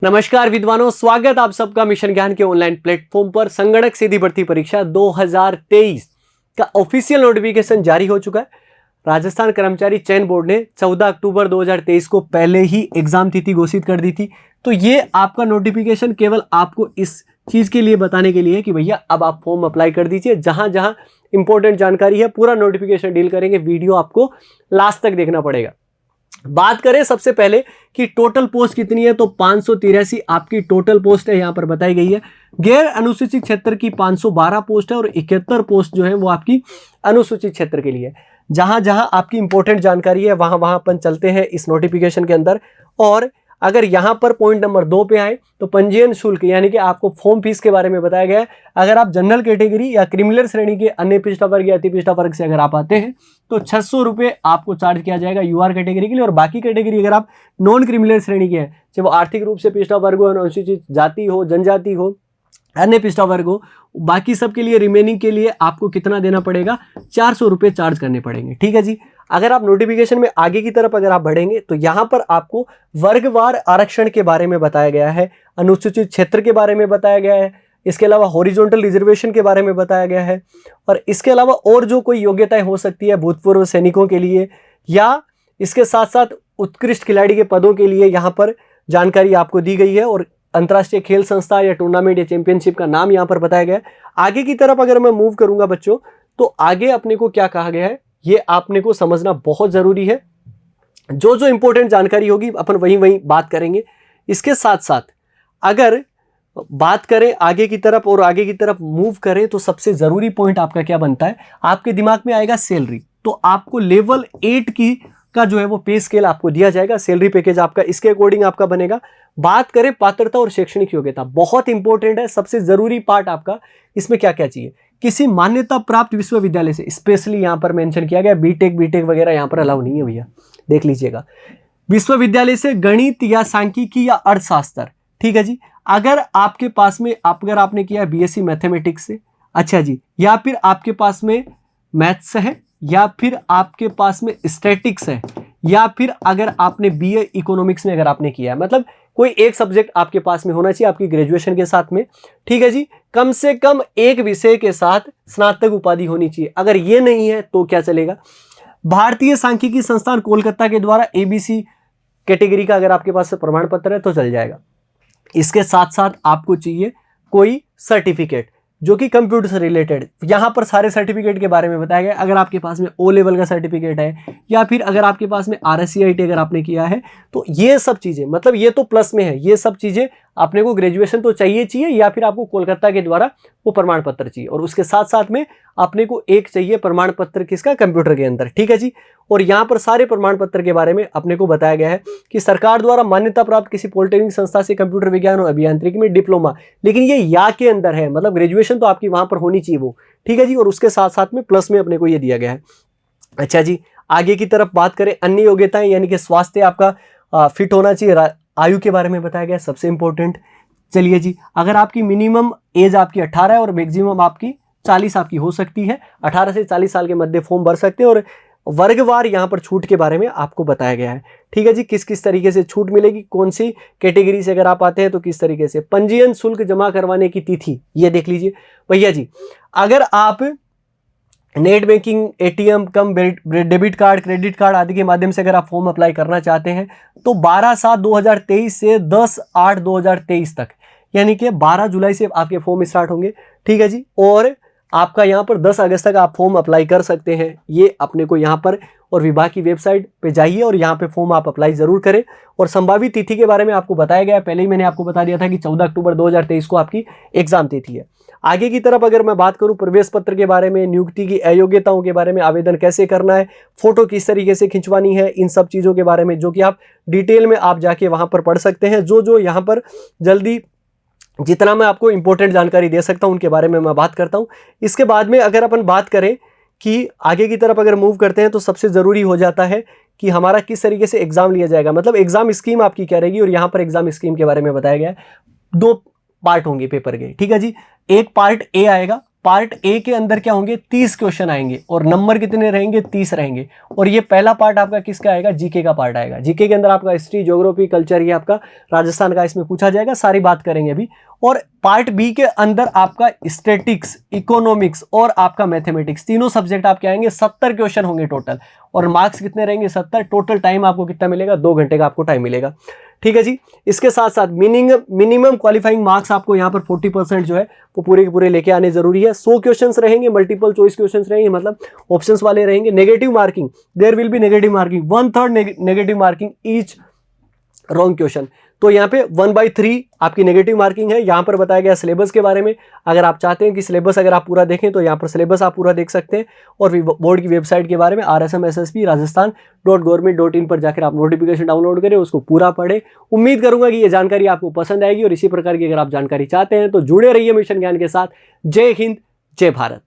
नमस्कार विद्वानों, स्वागत आप सबका मिशन ज्ञान के ऑनलाइन प्लेटफॉर्म पर। संगणक सीधी भर्ती परीक्षा 2023 का ऑफिशियल नोटिफिकेशन जारी हो चुका है। राजस्थान कर्मचारी चयन बोर्ड ने 14 अक्टूबर 2023 को पहले ही एग्जाम तिथि घोषित कर दी थी। तो ये आपका नोटिफिकेशन केवल आपको इस चीज के लिए बताने के लिए है कि भैया अब आप फॉर्म अप्लाई कर दीजिए। जहां जहां इंपॉर्टेंट जानकारी है पूरा नोटिफिकेशन डील करेंगे, वीडियो आपको लास्ट तक देखना पड़ेगा। बात करें सबसे पहले कि टोटल पोस्ट कितनी है, तो 583 आपकी टोटल पोस्ट है, यहां पर बताई गई है। गैर अनुसूचित क्षेत्र की 512 पोस्ट है और 71 पोस्ट जो है वो आपकी अनुसूचित क्षेत्र के लिए। जहां जहां आपकी इंपॉर्टेंट जानकारी है वहां वहां अपन चलते हैं इस नोटिफिकेशन के अंदर। और अगर यहां पर पॉइंट नंबर 2 पे आए तो पंजीयन शुल्क यानी कि आपको फॉर्म फीस के बारे में बताया गया है। अगर आप जनरल कैटेगरी या क्रिमिनल श्रेणी के अन्य पिछड़ा वर्ग या अति पिछड़ा वर्ग से अगर आप आते हैं तो 600 रुपये आपको चार्ज किया जाएगा यूआर कैटेगरी के लिए। और बाकी कैटेगरी अगर आप नॉन क्रिमिनल श्रेणी के हैं, चाहे वो आर्थिक रूप से पिछड़ा वर्ग हो, अनुसूचित जाति हो, जनजाति हो, अन्य पिछड़ा वर्ग हो, बाकी सब के लिए रिमेनिंग के लिए आपको कितना देना पड़ेगा, 400 रुपये चार्ज करने पड़ेंगे। ठीक है जी। अगर आप नोटिफिकेशन में आगे की तरफ अगर आप बढ़ेंगे तो यहाँ पर आपको वर्गवार आरक्षण के बारे में बताया गया है, अनुसूचित क्षेत्र के बारे में बताया गया है, इसके अलावा हॉरिजॉन्टल रिजर्वेशन के बारे में बताया गया है। और इसके अलावा और जो कोई योग्यताएं हो सकती है भूतपूर्व सैनिकों के लिए या इसके साथ साथ उत्कृष्ट खिलाड़ी के पदों के लिए यहाँ पर जानकारी आपको दी गई है। और अंतर्राष्ट्रीय खेल संस्था या टूर्नामेंट या चैंपियनशिप का नाम यहाँ पर बताया गया है। आगे की तरफ अगर मैं मूव करूंगा बच्चों, तो आगे अपने को क्या कहा गया है ये आपने को समझना बहुत जरूरी है। जो जो इंपॉर्टेंट जानकारी होगी अपन वहीं बात करेंगे। इसके साथ साथ अगर बात करें आगे की तरफ और आगे की तरफ मूव करें तो सबसे जरूरी पॉइंट आपका क्या बनता है, आपके दिमाग में आएगा सैलरी। तो आपको लेवल 8 की का जो है वो पे स्केल आपको दिया जाएगा, सैलरी पैकेज आपका इसके अकॉर्डिंग आपका बनेगा। बात करें पात्रता और शैक्षणिक योग्यता, बहुत इंपॉर्टेंट है, सबसे जरूरी पार्ट आपका इसमें क्या क्या चाहिए। किसी मान्यता प्राप्त विश्वविद्यालय से, स्पेशली यहां पर मेंशन किया गया, बीटेक वगैरह यहां पर अलाउ नहीं है भैया, देख लीजिएगा। विश्वविद्यालय से गणित या सांख्यिकी या अर्थशास्त्र, ठीक है जी। अगर आपके पास में अगर आपने किया बीएससी मैथमेटिक्स से, अच्छा जी, या फिर आपके पास में मैथ्स है, या फिर आपके पास में स्टैटिक्स है, या फिर अगर आपने बीए इकोनॉमिक्स में अगर आपने किया है, मतलब कोई एक सब्जेक्ट आपके पास में होना चाहिए आपकी ग्रेजुएशन के साथ में। ठीक है जी। कम से कम एक विषय के साथ स्नातक उपाधि होनी चाहिए। अगर ये नहीं है तो क्या चलेगा। भारतीय सांख्यिकी संस्थान कोलकाता के द्वारा एबीसी कैटेगरी का अगर आपके पास प्रमाण पत्र है तो चल जाएगा। इसके साथ साथ आपको चाहिए कोई सर्टिफिकेट जो कि कंप्यूटर से रिलेटेड, यहां पर सारे सर्टिफिकेट के बारे में बताया गया। अगर आपके पास में ओ लेवल का सर्टिफिकेट है या फिर अगर आपके पास में आरएससीआईटी अगर आपने किया है तो ये सब चीजें, मतलब ये तो प्लस में है, ये सब चीजें आपने को ग्रेजुएशन तो चाहिए या फिर आपको कोलकाता के द्वारा वो प्रमाण पत्र चाहिए। और उसके साथ साथ में आपने को एक चाहिए प्रमाण पत्र किसका, कंप्यूटर के अंदर। ठीक है जी। और यहाँ पर सारे प्रमाण पत्र के बारे में अपने को बताया गया है कि सरकार द्वारा मान्यता प्राप्त किसी पॉलिटेक्निक संस्था से कंप्यूटर विज्ञान और अभियांत्रिकी में डिप्लोमा, लेकिन ये या के अंदर है, मतलब ग्रेजुएशन तो आपकी वहां पर होनी चाहिए वो। ठीक है जी। और उसके साथ साथ में प्लस में अपने को ये दिया गया है। अच्छा जी, आगे की तरफ बात करें अन्य योग्यताएं, यानी कि स्वास्थ्य आपका फिट होना चाहिए, आयु के बारे में बताया गया, सबसे इंपॉर्टेंट। चलिए जी, अगर आपकी मिनिमम एज आपकी 18 है और मैक्सिमम आपकी 40 आपकी हो सकती है, 18 से 40 साल के मध्य फॉर्म भर सकते हैं। और वर्गवार यहाँ पर छूट के बारे में आपको बताया गया है। ठीक है जी, किस किस तरीके से छूट मिलेगी, कौन सी कैटेगरी से अगर आप आते हैं तो किस तरीके से। पंजीयन शुल्क जमा करवाने की तिथि ये देख लीजिए भैया जी। अगर आप नेट बैंकिंग, एटीएम कम डेबिट कार्ड, क्रेडिट कार्ड आदि के माध्यम से अगर आप फॉर्म अप्लाई करना चाहते हैं तो 12/7/2023 से 10/8/2023 तक, यानी कि 12 जुलाई से आपके फॉर्म स्टार्ट होंगे। ठीक है जी। और आपका यहाँ पर 10 अगस्त तक आप फॉर्म अप्लाई कर सकते हैं। ये अपने को यहाँ पर और विभाग की वेबसाइट पे जाइए और यहाँ पे फॉर्म आप अप्लाई जरूर करें। और संभावित तिथि के बारे में आपको बताया गया है, पहले ही मैंने आपको बता दिया था कि 14 अक्टूबर 2023 को आपकी एग्जाम तिथि है। आगे की तरफ अगर मैं बात करूं प्रवेश पत्र के बारे में, नियुक्ति की अयोग्यताओं के बारे में, आवेदन कैसे करना है, फोटो किस तरीके से खिंचवानी है, इन सब चीज़ों के बारे में जो कि आप डिटेल में आप जाके वहाँ पर पढ़ सकते हैं। जो यहाँ पर जल्दी जितना मैं आपको इंपॉर्टेंट जानकारी दे सकता हूं उनके बारे में मैं बात करता हूं। इसके बाद में अगर अपन बात करें कि आगे की तरफ अगर मूव करते हैं तो सबसे ज़रूरी हो जाता है कि हमारा किस तरीके से एग्जाम लिया जाएगा, मतलब एग्जाम स्कीम आपकी क्या रहेगी। और यहाँ पर एग्जाम स्कीम के बारे में बताया गया है। 2 पार्ट होंगे पेपर के। ठीक है जी। एक पार्ट ए आएगा पार्ट ए के अंदर क्या होंगे, 30 क्वेश्चन आएंगे और नंबर कितने रहेंगे, 30 रहेंगे। और ये पहला पार्ट आपका किसका आएगा, जीके का पार्ट आएगा। जीके के अंदर आपका हिस्ट्री, ज्योग्राफी, कल्चर, ये आपका राजस्थान का इसमें पूछा जाएगा, सारी बात करेंगे अभी। और पार्ट बी के अंदर आपका स्टैटिक्स, इकोनॉमिक्स और आपका मैथमेटिक्स, तीनों सब्जेक्ट आपके आएंगे। 70 क्वेश्चन होंगे टोटल और मार्क्स कितने रहेंगे, 70। टोटल टाइम आपको कितना मिलेगा, 2 घंटे का आपको टाइम मिलेगा। ठीक है जी। इसके साथ साथ मिनिमम क्वालिफाइंग मार्क्स आपको यहाँ पर 40% जो है वो पूरे के पूरे लेके आने जरूरी है। 100 क्वेश्चंस रहेंगे, मल्टीपल चॉइस क्वेश्चंस रहेंगे, मतलब ऑप्शंस वाले रहेंगे। Negative marking, there will be negative marking, 1/3 negative marking each wrong question. तो यहाँ पे 1/3 आपकी नेगेटिव मार्किंग है। यहाँ पर बताया गया सिलेबस के बारे में। अगर आप चाहते हैं कि सिलेबस अगर आप पूरा देखें तो यहाँ पर सिलेबस आप पूरा देख सकते हैं। और बोर्ड की वेबसाइट के बारे में rsmssb rajasthan.government.in पर जाकर आप नोटिफिकेशन डाउनलोड करें, उसको पूरा पढ़ें। उम्मीद करूंगा कि ये जानकारी आपको पसंद आएगी और इसी प्रकार की अगर आप जानकारी चाहते हैं तो जुड़े रहिए मिशन ज्ञान के साथ। जय हिंद, जय भारत।